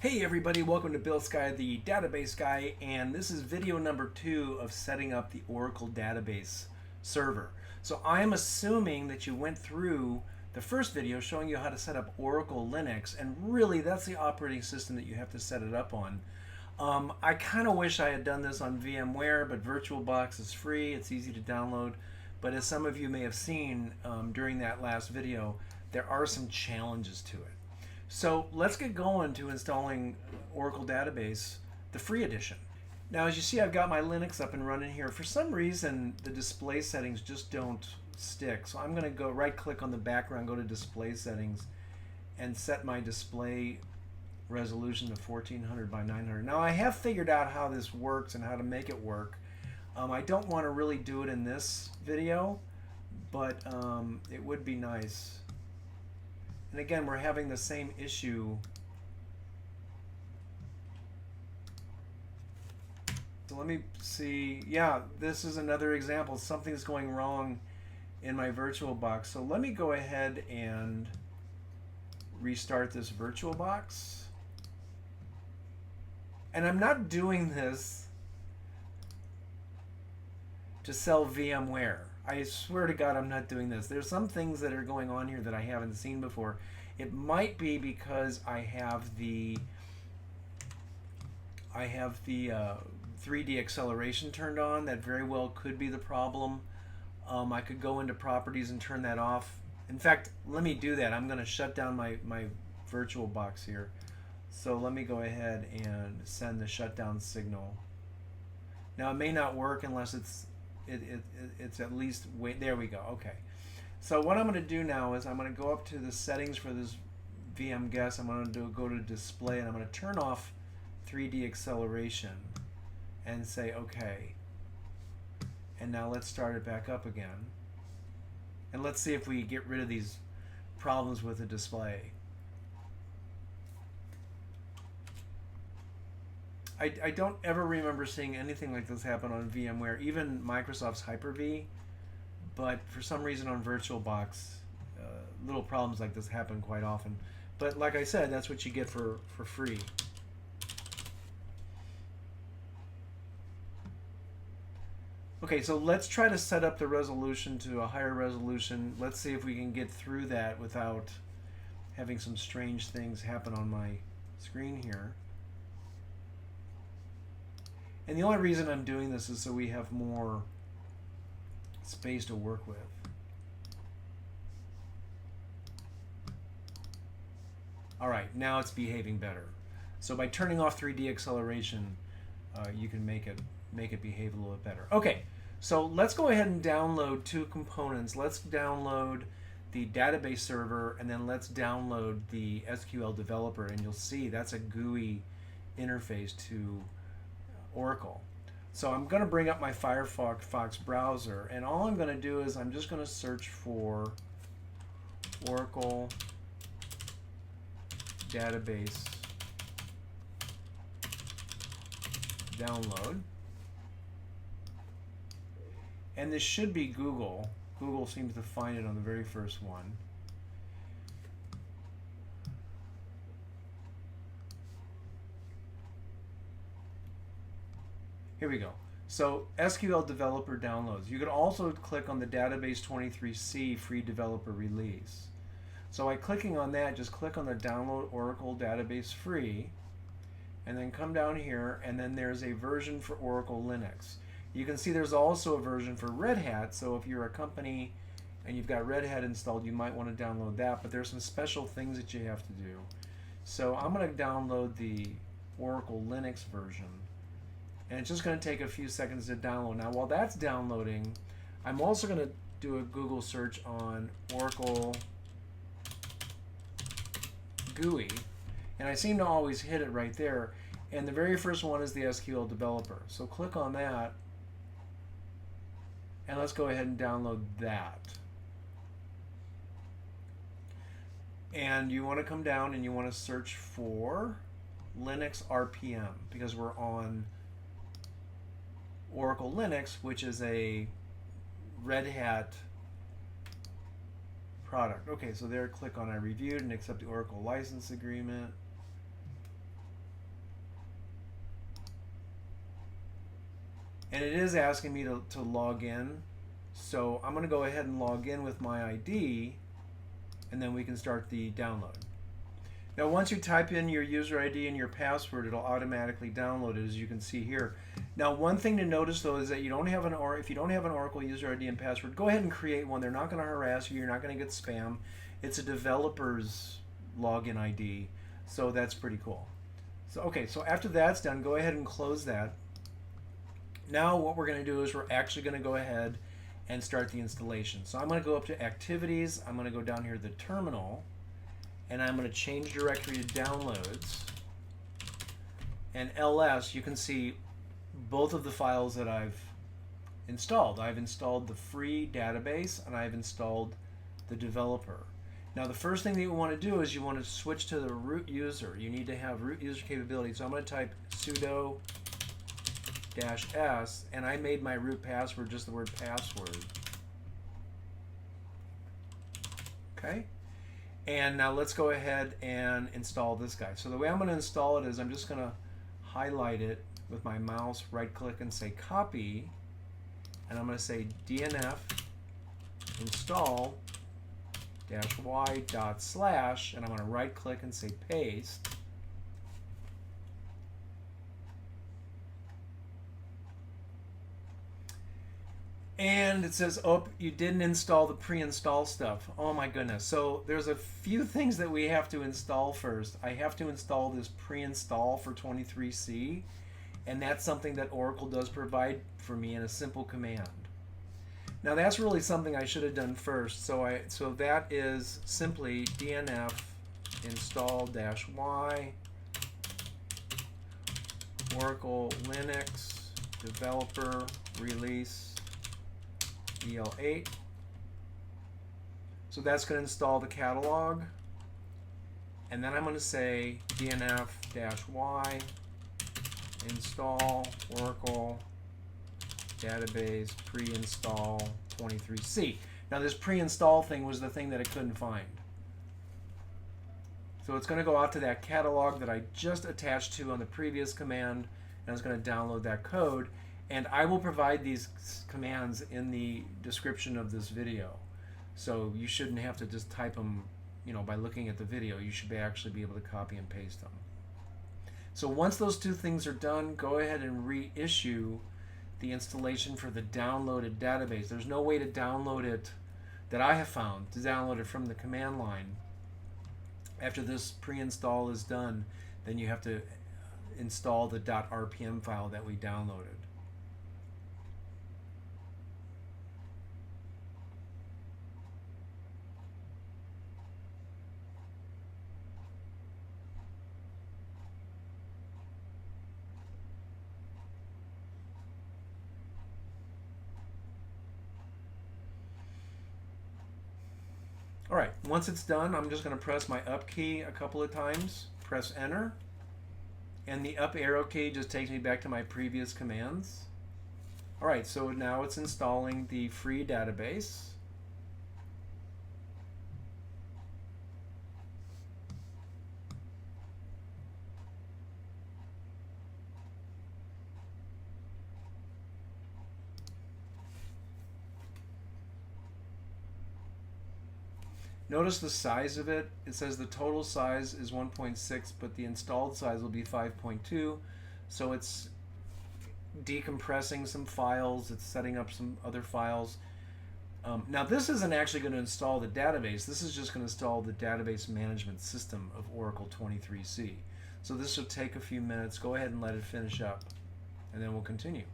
Hey everybody, welcome to Bill Sky, the database guy, and this is video number 2 of setting up the Oracle database server. So I am assuming that you went through the first video showing you how to set up Oracle Linux, and really that's the operating system that you have to set it up on. I kind of wish I had done this on VMware, but VirtualBox is free, it's easy to download, but as some of you may have seen during that last video, there are some challenges to it. So let's get going to installing Oracle Database, the free edition. Now as you see, I've got my Linux up and running here. For some reason the display settings just don't stick. So I'm going to go right click on the background, go to display settings and set my display resolution to 1400 by 900. Now I have figured out how this works and how to make it work. I don't want to really do it in this video, but it would be nice. And again, we're having the same issue. So let me see. Yeah, this is another example. Something's going wrong in my VirtualBox. So let me go ahead and restart this VirtualBox. And I'm not doing this to sell VMware. I swear to God, I'm not doing this. There's some things that are going on here that I haven't seen before. It might be because I have the 3D acceleration turned on. That very well could be the problem. I could go into properties and turn that off. In fact, let me do that. I'm going to shut down my VirtualBox here. So let me go ahead and send the shutdown signal. Now it may not work unless it's at least, wait, there we go. Okay, so what I'm going to do now is I'm going to go up to the settings for this VM guest. I'm going to go to display and I'm going to turn off 3D acceleration and say okay, and now let's start it back up again and let's see if we get rid of these problems with the display. I don't ever remember seeing anything like this happen on VMware, even Microsoft's Hyper-V, but for some reason on VirtualBox, little problems like this happen quite often. But like I said, that's what you get for free. Okay, so let's try to set up the resolution to a higher resolution. Let's see if we can get through that without having some strange things happen on my screen here. And the only reason I'm doing this is so we have more space to work with. All right, now it's behaving better. So by turning off 3D acceleration, you can make it behave a little bit better. Okay, so let's go ahead and download two components. Let's download the database server, and then let's download the SQL Developer, and you'll see that's a GUI interface to Oracle. So I'm going to bring up my Firefox browser, and all I'm going to do is I'm just going to search for Oracle database download, and this should be Google. Google seems to find it on the very first one. Here we go. So SQL Developer downloads. You could also click on the Database 23C free developer release. So by clicking on that, just click on the download Oracle Database free, and then come down here, and then there's a version for Oracle Linux. You can see there's also a version for Red Hat, so if you're a company and you've got Red Hat installed, you might want to download that, but there's some special things that you have to do. So I'm going to download the Oracle Linux version. And it's just going to take a few seconds to download. Now while that's downloading, I'm also going to do a Google search on Oracle GUI, and I seem to always hit it right there, and the very first one is the SQL Developer. So click on that, and let's go ahead and download that. And you want to come down and you want to search for Linux RPM, because we're on Oracle Linux, which is a Red Hat product. Okay, so there, click on I reviewed and accept the Oracle license agreement. and it is asking me to log in. So I'm going to go ahead and log in with my ID, and then we can start the download. Now once you type in your user ID and your password, it'll automatically download it, as you can see here. Now one thing to notice though is that if you don't have an Oracle user ID and password, go ahead and create one. They're not going to harass you. You're not going to get spam. It's a developer's login ID, so that's pretty cool. So okay, so after that's done, go ahead and close that. Now what we're going to do is we're actually going to go ahead and start the installation. So I'm going to go up to Activities. I'm going to go down here to the Terminal, and I'm going to change directory to Downloads. And ls, you can see both of the files that I've installed. I've installed the free database, and I've installed the developer. Now the first thing that you want to do is you want to switch to the root user. You need to have root user capability. So I'm going to type sudo -s, and I made my root password just the word password. Okay, and now let's go ahead and install this guy. So the way I'm going to install it is I'm just going to highlight it with my mouse, right click and say copy, and I'm going to say dnf install -y./ and I'm going to right click and say paste. And it says, oh, you didn't install the pre-install stuff. Oh my goodness. So there's a few things that we have to install first. I have to install this pre-install for 23C, and that's something that Oracle does provide for me in a simple command. Now that's really something I should have done first. So that is simply dnf install -y Oracle Linux Developer Release EL8. So that's going to install the catalog, and then I'm going to say dnf-y install Oracle database pre-install 23C. Now this pre-install thing was the thing that I couldn't find. So it's going to go out to that catalog that I just attached to on the previous command, and it's going to download that code. And I will provide these commands in the description of this video. So you shouldn't have to just type them, by looking at the video. You should actually be able to copy and paste them. So once those two things are done, go ahead and reissue the installation for the downloaded database. There's no way to download it that I have found, to download it from the command line. After this pre-install is done, then you have to install the .rpm file that we downloaded. All right, once it's done, I'm just going to press my up key a couple of times, press enter, and the up arrow key just takes me back to my previous commands. All right, so now it's installing the free database. Notice the size of it. It says the total size is 1.6, but the installed size will be 5.2. So it's decompressing some files. It's setting up some other files. Now this isn't actually going to install the database. This is just going to install the database management system of Oracle 23C. So this will take a few minutes. Go ahead and let it finish up, and then we'll continue.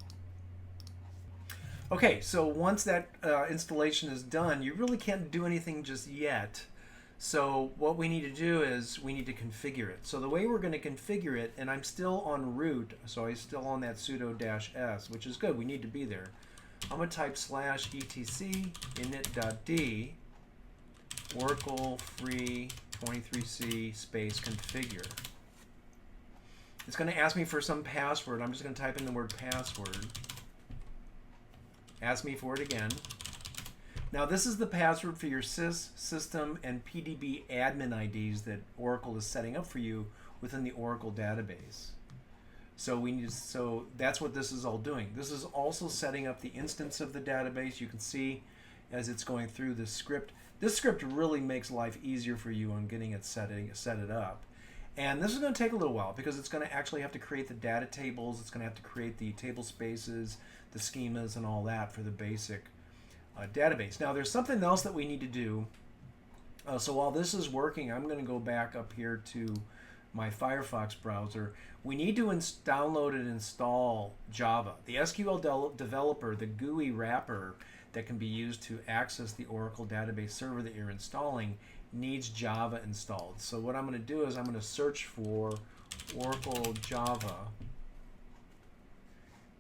Okay, so once that installation is done, you really can't do anything just yet. So what we need to do is we need to configure it. So the way we're going to configure it, and I'm still on root, so I'm still on that sudo -s, which is good. We need to be there. I'm going to type /etc init.d Oracle free 23C space configure. It's going to ask me for some password. I'm just going to type in the word password. Ask me for it again. Now this is the password for your sys, system, and PDB admin IDs that Oracle is setting up for you within the Oracle database. So that's what this is all doing. This is also setting up the instance of the database. You can see as it's going through this script. This script really makes life easier for you on getting it set it up. And this is going to take a little while because it's going to actually have to create the data tables. It's going to have to create the table spaces, the schemas, and all that for the basic database. Now, there's something else that we need to do. So while this is working, I'm going to go back up here to my Firefox browser. We need to download and install Java. The SQL Developer, the GUI wrapper that can be used to access the Oracle database server that you're installing, needs Java installed. So what I'm going to do is I'm going to search for Oracle Java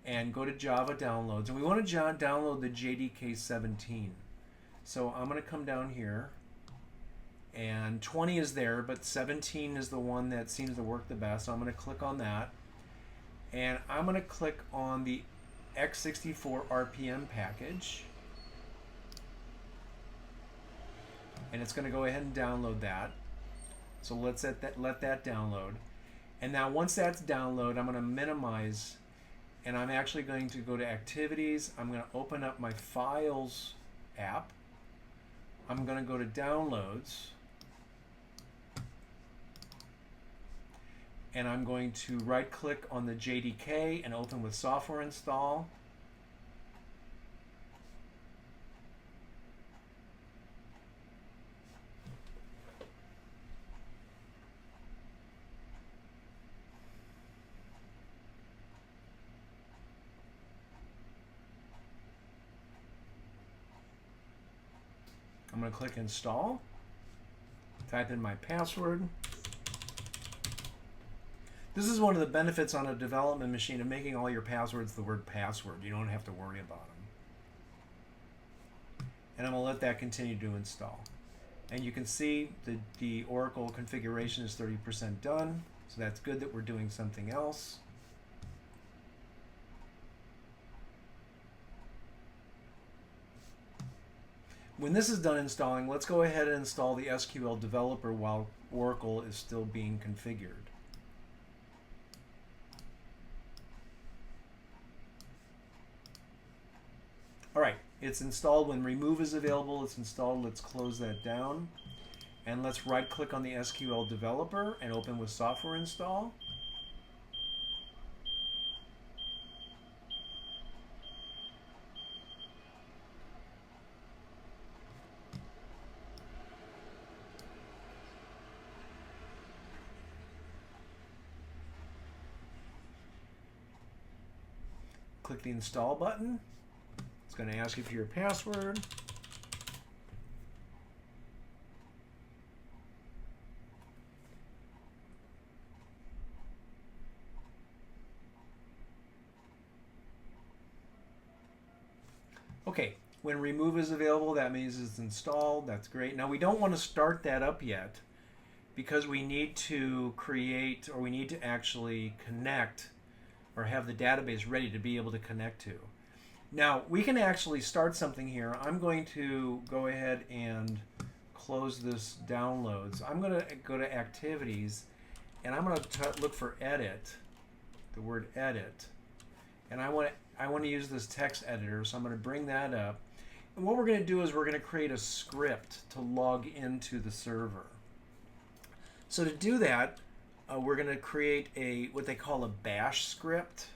and go to Java downloads. And we want to download the JDK 17. So I'm going to come down here, and 20 is there, but 17 is the one that seems to work the best. So I'm going to click on that, and I'm going to click on the x64 RPM package, and it's going to go ahead and download that. So let's let that download. And now once that's downloaded, I'm going to minimize, and I'm actually going to go to Activities. I'm going to open up my Files app. I'm going to go to Downloads, and I'm going to right-click on the JDK and open with Software Install. I'm going to click Install, type in my password. This is one of the benefits on a development machine of making all your passwords the word password. You don't have to worry about them. And I'm going to let that continue to install. And you can see the Oracle configuration is 30% done, so that's good that we're doing something else. When this is done installing, let's go ahead and install the SQL Developer while Oracle is still being configured. All right, it's installed. When remove is available, it's installed. Let's close that down. And let's right-click on the SQL Developer and open with Software Install. Click the Install button. It's going to ask you for your password. Okay, when remove is available, that means it's installed. That's great. Now we don't want to start that up yet because we need to create, or we need to actually connect or have the database ready to be able to connect to. Now we can actually start something here. I'm going to go ahead and close this downloads. I'm going to go to Activities, and I'm going to look for Edit, the word Edit, and I want to use this text editor, so I'm going to bring that up. And what we're going to do is we're going to create a script to log into the server. So to do that, we're going to create what they call a bash script.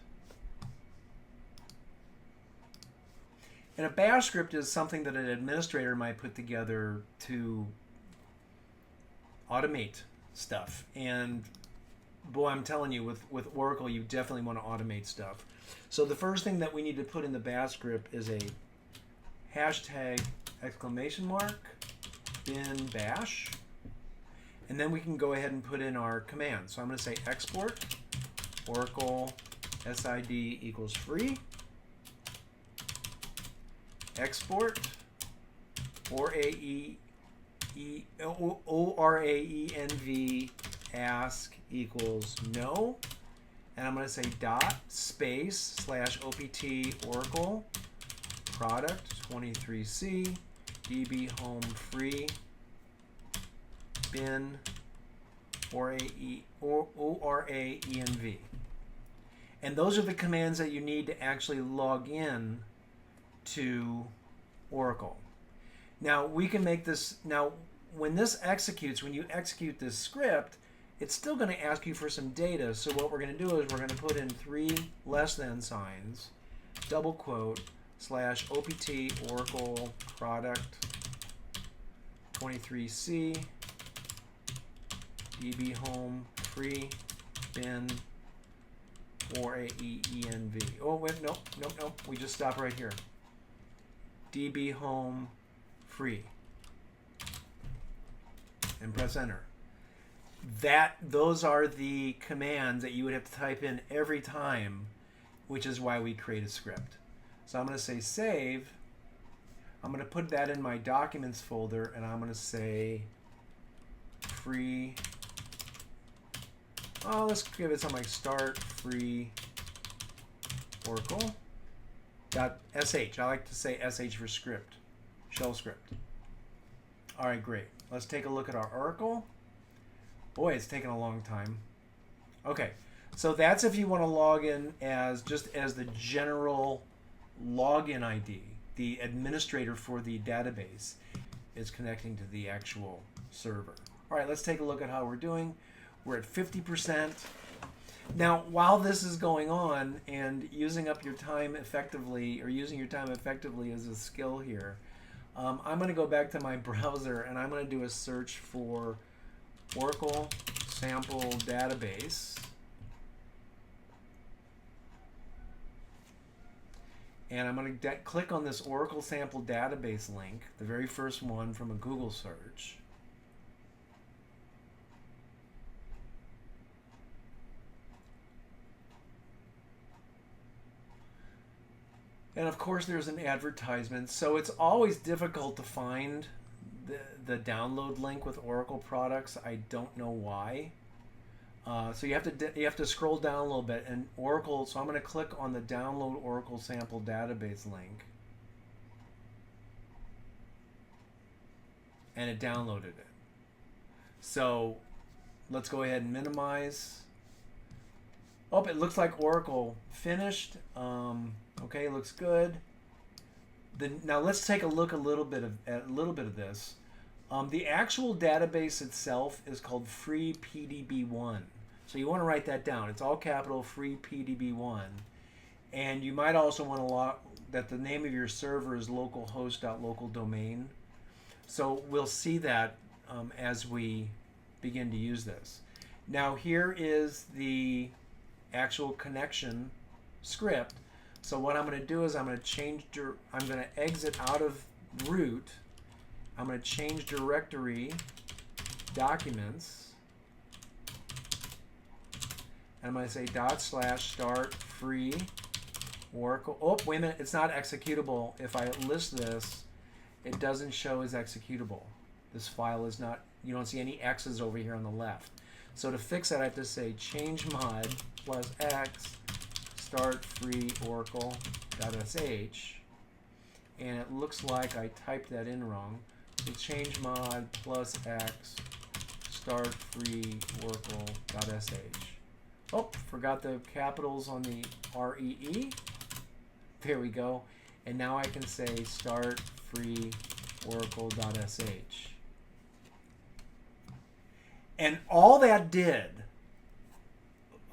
And a bash script is something that an administrator might put together to automate stuff. And boy, I'm telling you, with Oracle, you definitely want to automate stuff. So the first thing that we need to put in the bash script is a hashtag exclamation mark bin bash. And then we can go ahead and put in our command. So I'm going to say export Oracle SID equals free. Export ORAENV ask equals no. And I'm going to say dot space / opt Oracle product 23C db home free bin ORAENV. And those are the commands that you need to actually log in to Oracle. Now we can make this, now when this executes, when you execute this script, it's still going to ask you for some data. So what we're going to do is we're going to put in 3 less than signs, double quote, / opt Oracle product 23C db home free bin or AEENV. Oh wait, nope, we just stop right here. db home free and press enter. Those are the commands that you would have to type in every time, which is why we create a script. So I'm going to say save. I'm going to put that in my documents folder, and I'm going to say free. Oh, let's give it something like start free Oracle .sh. I like to say sh for script, shell script. All right, great. Let's take a look at our Oracle. Boy, it's taken a long time. Okay, so that's if you want to log in as just as the general login ID. The administrator for the database is connecting to the actual server. All right, let's take a look at how we're doing. We're at 50%. Now, while this is going on and using up your time effectively, or using your time effectively as a skill here, I'm going to go back to my browser and I'm going to do a search for Oracle sample database. And I'm going to click on this Oracle sample database link, the very first one from a Google search. And of course there's an advertisement, so it's always difficult to find the download link with Oracle products. I don't know why. So you have to scroll down a little bit, and Oracle. So I'm going to click on the download Oracle sample database link, and it downloaded it. So let's go ahead and minimize. Oh, it looks like Oracle finished. Okay, looks good. Now let's take a look at a little bit of this. The actual database itself is called free PDB1. So you want to write that down. It's all capital, free PDB1. And you might also want to log that the name of your server is localhost.localdomain. So we'll see that as we begin to use this. Now here is the actual connection script. So what I'm going to do is I'm going to exit out of root. I'm going to change directory, documents, and I'm going to say /start free Oracle. Oh, wait a minute, it's not executable. If I list this, it doesn't show as executable. This file is not, you don't see any X's over here on the left. So to fix that, I have to say change mod +X start free Oracle.sh, and it looks like I typed that in wrong. So change mod +X start free Oracle.sh. Oh, forgot the capitals on the REE. There we go. And now I can say start free Oracle.sh. And all that did,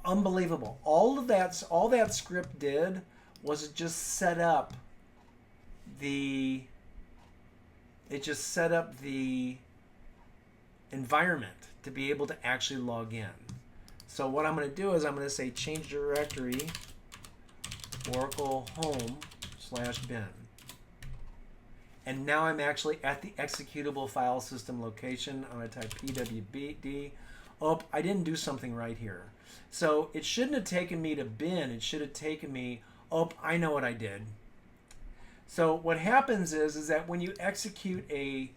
unbelievable. All that script did was it just set up the environment to be able to actually log in. So what I'm going to do is I'm going to say change directory Oracle home/bin. And now I'm actually at the executable file system location. I'm going to type pwd. Oh, I didn't do something right here. So it shouldn't have taken me to bin. It should have taken me, oh, I know what I did. So what happens is that when you execute a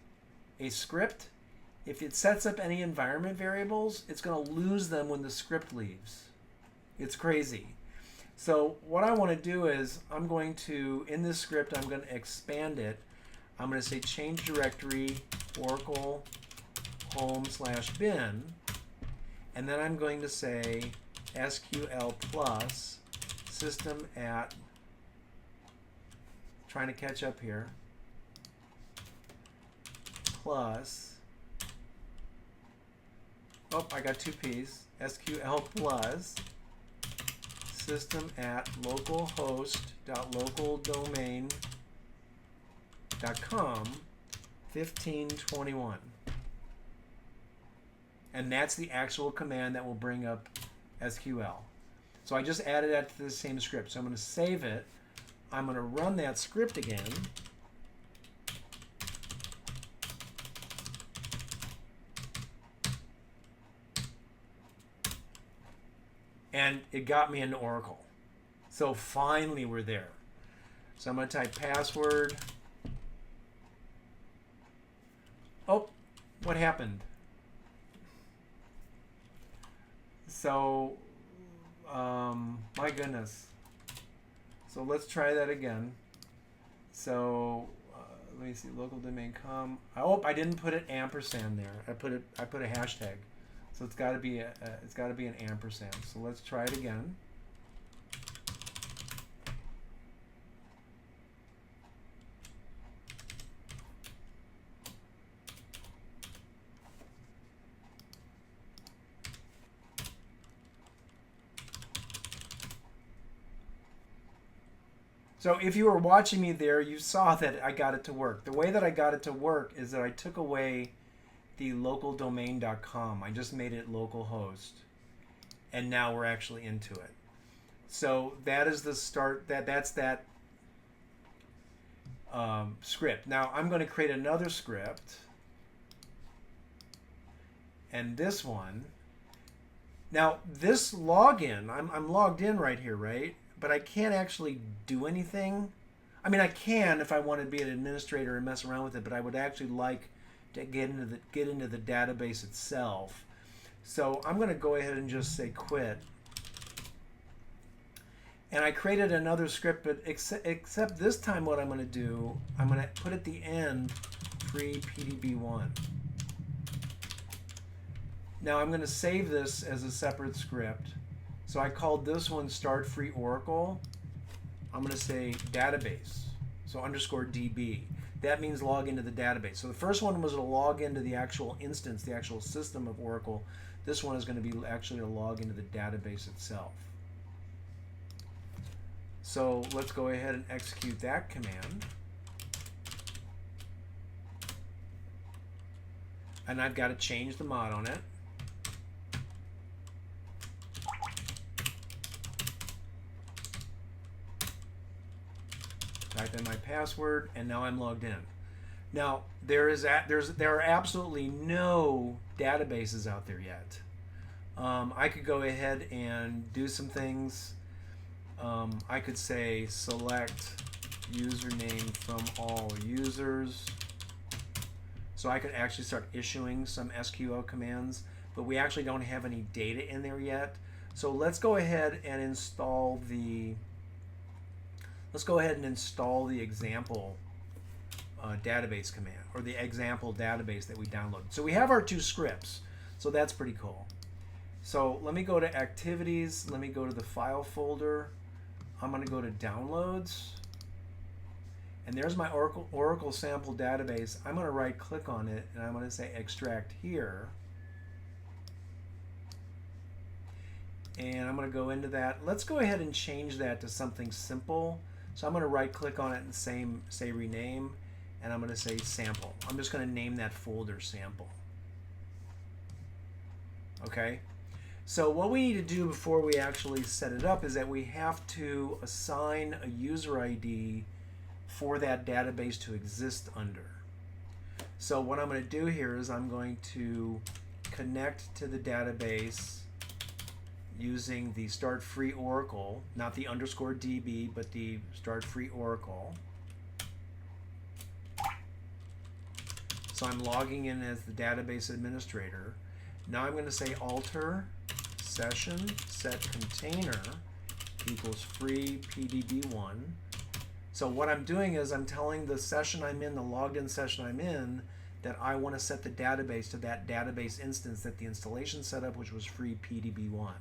script, if it sets up any environment variables, it's going to lose them when the script leaves. It's crazy. So what I want to do is I'm going to, in this script, I'm going to expand it. I'm going to say change directory Oracle home/bin, and then I'm going to say SQL plus system at, trying to catch up here, plus, oh, I got two P's, SQL plus system at localhost.localdomain.com 1521. And that's the actual command that will bring up SQL. So I just added that to the same script. So I'm going to save it. I'm going to run that script again. And it got me into Oracle. So finally we're there. So I'm going to type password. Oh, what happened? So, my goodness. So let's try that again. So let me see, local domain com. I hope I didn't put an ampersand there. I put a hashtag. So it's got to be an ampersand. So let's try it again. So if you were watching me there, you saw that I got it to work. The way that I got it to work is that I took away the localdomain.com. I just made it localhost. And now we're actually into it. So that is the start. That's that script. Now I'm going to create another script. And this one. Now this login, I'm logged in right here, right? But I can't actually do anything. I mean, I can if I want to be an administrator and mess around with it, but I would actually like to get into the database itself. So I'm going to go ahead and just say quit. And I created another script, but except this time what I'm going to do, I'm going to put at the end free PDB1. Now I'm going to save this as a separate script. So I called this one start free Oracle. I'm going to say database. So _DB. That means log into the database. So the first one was to log into the actual instance, the actual system of Oracle. This one is going to be actually to log into the database itself. So let's go ahead and execute that command. And I've got to change the mod on it. Type in my password, and now I'm logged in. Now there are absolutely no databases out there yet. I could go ahead and do some things. I could say select username from all users. So I could actually start issuing some SQL commands, but we actually don't have any data in there yet. So let's go ahead and install the example database command, or the example database that we downloaded. So we have our two scripts, so that's pretty cool. So let me go to activities, let me go to the file folder, I'm going to go to downloads, and there's my Oracle sample database. I'm going to right click on it and I'm going to say extract here, and I'm going to go into that. Let's go ahead and change that to something simple. So I'm going to right click on it and say rename, and I'm going to say sample. I'm just going to name that folder sample. Okay, so what we need to do before we actually set it up is that we have to assign a user ID for that database to exist under. So what I'm going to do here is I'm going to connect to the database using the start free Oracle, not the _DB, but the start free Oracle. So I'm logging in as the database administrator. Now I'm going to say alter session set container equals free PDB1. So what I'm doing is I'm telling the session I'm in, the logged in session I'm in, that I want to set the database to that database instance that the installation set up, which was free PDB1.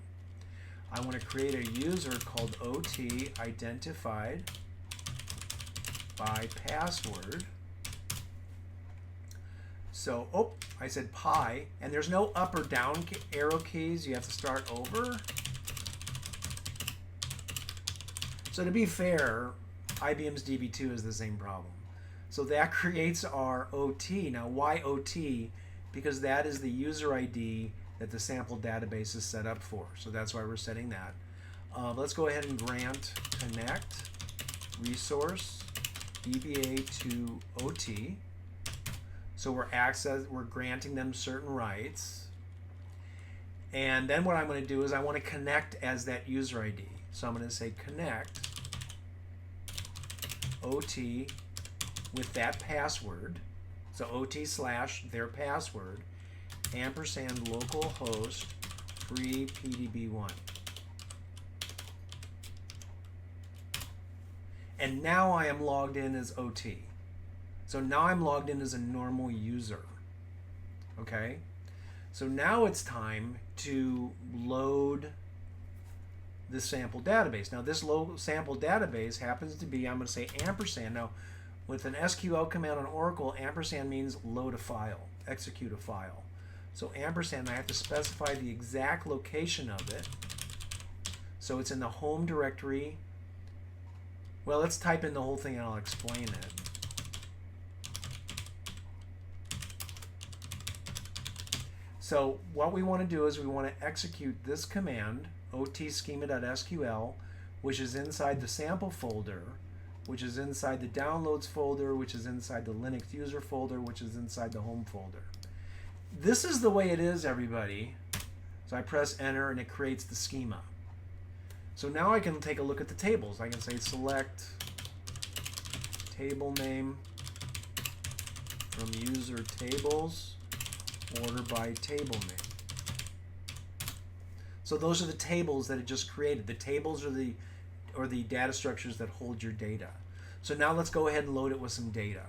I want to create a user called OT identified by password. So, oh, I said pi, and there's no up or down arrow keys. You have to start over. So to be fair, IBM's DB2 is the same problem. So that creates our OT. Now, why OT? Because that is the user ID that the sample database is set up for. So that's why we're setting that. Let's go ahead and grant connect resource DBA to OT. So we're granting them certain rights. And then what I'm going to do is I want to connect as that user ID. So I'm going to say connect OT with that password. So OT / their password ampersand localhost free PDB1. And now I am logged in as OT. So now I'm logged in as a normal user. Okay? So now it's time to load the sample database. Now this sample database happens to be, I'm going to say ampersand. Now with an SQL command on Oracle, ampersand means load a file, execute a file. So ampersand, I have to specify the exact location of it. So it's in the home directory. Well, let's type in the whole thing and I'll explain it. So what we want to do is we want to execute this command, otschema.sql, which is inside the sample folder, which is inside the downloads folder, which is inside the Linux user folder, which is inside the home folder. This is the way it is, everybody. So I press enter and it creates the schema. So now I can take a look at the tables. I can say select table name from user tables, order by table name. So those are the tables that it just created. The tables are the data structures that hold your data. So now let's go ahead and load it with some data.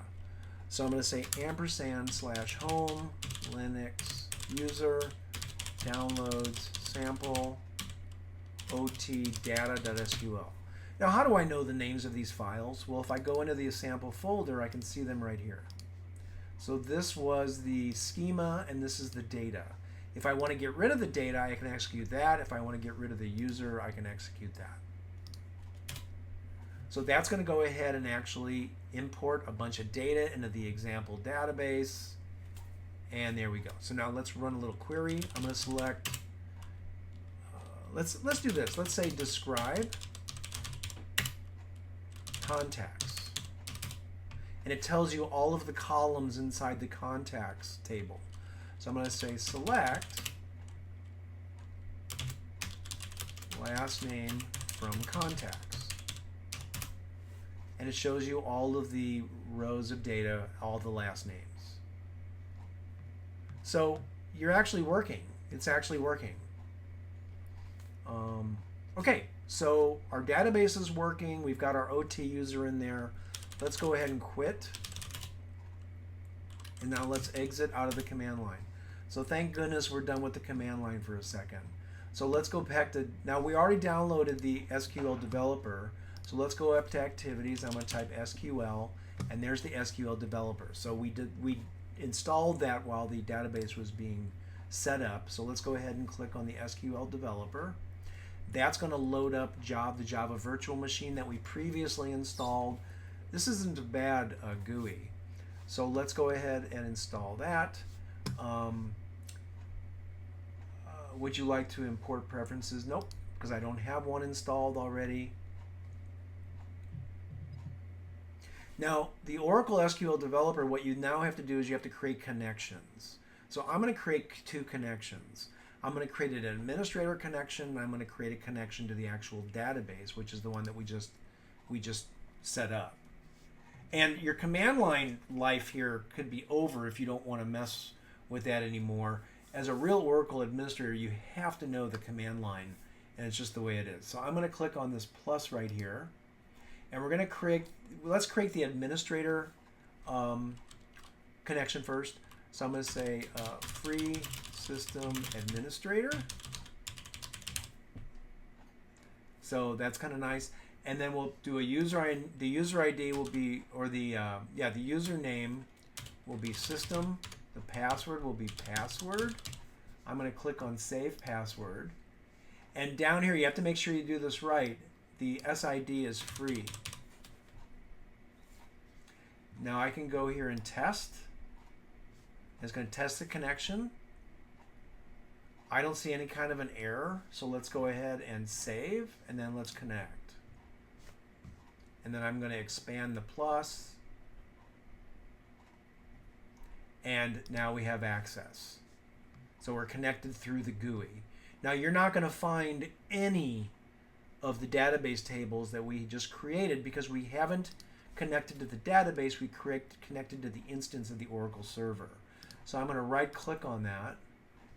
So I'm going to say ampersand / home Linux user downloads sample ot data.sql. Now how do I know the names of these files? Well, if I go into the sample folder, I can see them right here. So this was the schema and this is the data. If I want to get rid of the data, I can execute that. If I want to get rid of the user, I can execute that. So that's going to go ahead and actually import a bunch of data into the example database. And there we go. So now let's run a little query. I'm going to select, let's do this. Let's say describe contacts. And it tells you all of the columns inside the contacts table. So I'm going to say select last name from contacts. And it shows you all of the rows of data, all the last names. So you're actually working. It's actually working. Okay, so our database is working. We've got our OT user in there. Let's go ahead and quit. And now let's exit out of the command line. So thank goodness we're done with the command line for a second. So let's go back to, now we already downloaded the SQL Developer. So let's go up to activities. I'm going to type SQL, and there's the SQL Developer. So we installed that while the database was being set up. So let's go ahead and click on the SQL Developer. That's going to load up the Java virtual machine that we previously installed. This isn't a bad GUI. So let's go ahead and install that. Would you like to import preferences? Nope, because I don't have one installed already. Now, the Oracle SQL Developer, what you now have to do is you have to create connections. So I'm going to create two connections. I'm going to create an administrator connection, and I'm going to create a connection to the actual database, which is the one that we just set up. And your command line life here could be over if you don't want to mess with that anymore. As a real Oracle administrator, you have to know the command line, and it's just the way it is. So I'm going to click on this plus right here, and we're going to let's create the administrator connection first. So I'm going to say free system administrator. So that's kind of nice. And then we'll do a user ID. The user ID will be, or the username will be system. The password will be password. I'm going to click on save password. And down here, you have to make sure you do this right. The SID is free. Now I can go here and test. It's going to test the connection. I don't see any kind of an error, so let's go ahead and save, and then let's connect. And then I'm going to expand the plus. And now we have access. So we're connected through the GUI. Now you're not going to find any of the database tables that we just created because we haven't connected to the database, we connected to the instance of the Oracle server. So I'm going to right click on that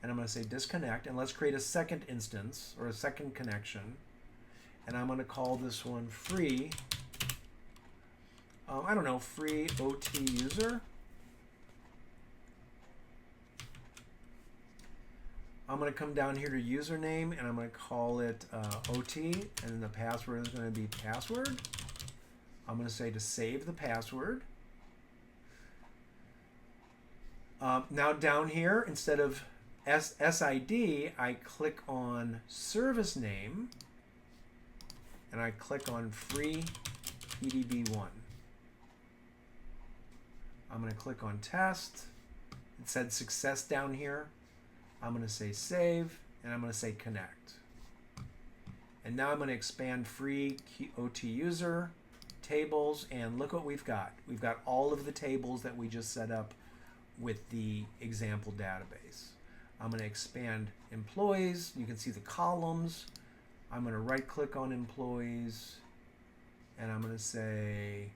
and I'm going to say disconnect, and let's create a second instance or a second connection, and I'm going to call this one free, I don't know, free OT user. I'm going to come down here to username and I'm going to call it OT, and then the password is going to be password. I'm going to say to save the password. Now down here, instead of SID, I click on service name and I click on free PDB1. I'm going to click on test. It said success down here. I'm going to say save, and I'm going to say connect. And now I'm going to expand free OT user tables, and look what we've got. We've got all of the tables that we just set up with the example database. I'm going to expand employees. You can see the columns. I'm going to right click on employees, and I'm going to say,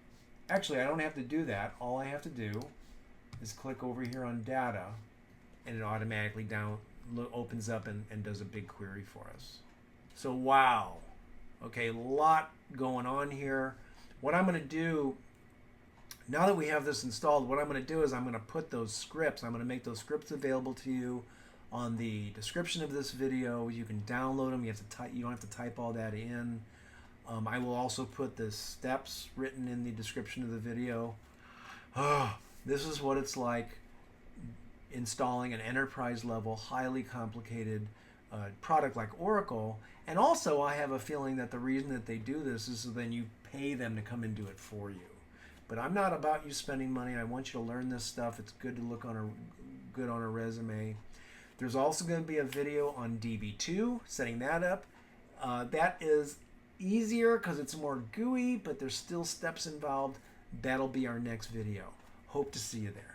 actually I don't have to do that. All I have to do is click over here on data, and it automatically opens up and does a big query for us. So wow, okay, a lot going on here. What I'm going to do, now that we have this installed, what I'm going to do is I'm going to put those scripts, I'm going to make those scripts available to you on the description of this video. You can download them. You don't have to type all that in. I will also put the steps written in the description of the video. This is what it's like installing an enterprise level, highly complicated product like Oracle. And also I have a feeling that the reason that they do this is so then you pay them to come and do it for you. But I'm not about you spending money. I want you to learn this stuff. It's good to look good on a resume. There's also going to be a video on DB2, setting that up. That is easier because it's more GUI, but there's still steps involved. That'll be our next video. Hope to see you there.